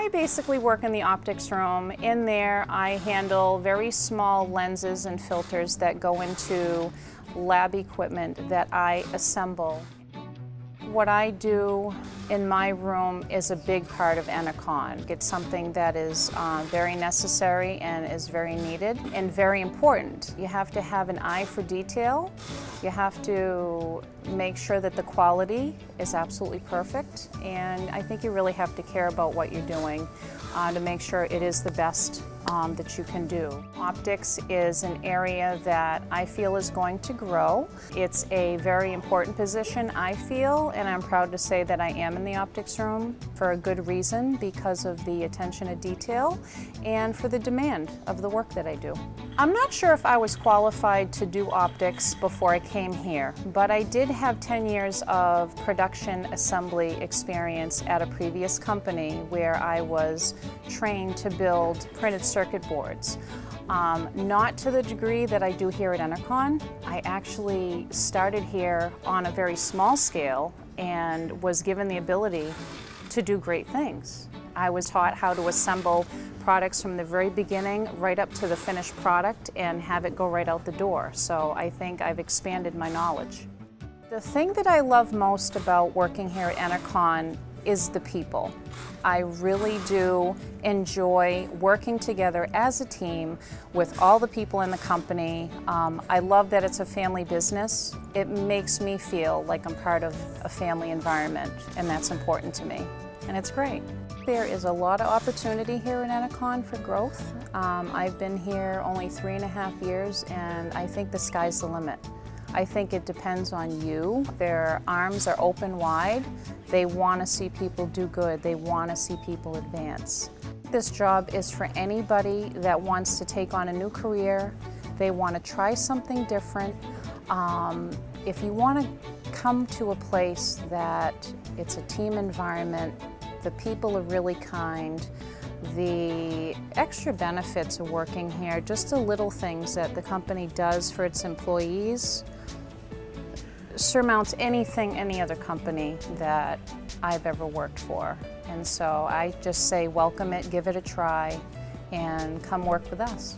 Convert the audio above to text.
I basically work in the optics room. In there, I handle very small lenses and filters that go into lab equipment that I assemble. What I do in my room is a big part of Enercon. It's something that is very necessary and is very needed and very important. You have to have an eye for detail. You have to make sure that the quality is absolutely perfect, and I think you really have to care about what you're doing to make sure it is the best that you can do. Optics is an area that I feel is going to grow. It's a very important position, I feel, and I'm proud to say that I am in the optics room for a good reason, because of the attention to detail and for the demand of the work that I do. I'm not sure if I was qualified to do optics before I came here, but I did have 10 years of production assembly experience at a previous company where I was trained to build printed circuit boards. Not to the degree that I do here at Enercon. I actually started here on a very small scale and was given the ability to do great things. I was taught how to assemble products from the very beginning right up to the finished product and have it go right out the door. So I think I've expanded my knowledge. The thing that I love most about working here at Enercon is the people. I really do enjoy working together as a team with all the people in the company. I love that it's a family business. It makes me feel like I'm part of a family environment, and that's important to me, and it's great. There is a lot of opportunity here in Enercon for growth. I've been here only 3.5 years, and I think the sky's the limit. I think it depends on you. Their arms are open wide. They want to see people do good. They want to see people advance. This job is for anybody that wants to take on a new career. They want to try something different. If you want to come to a place that it's a team environment, the people are really kind, the extra benefits of working here, just the little things that the company does for its employees, surmounts anything any other company that I've ever worked for. And so I just say welcome it, give it a try, and come work with us.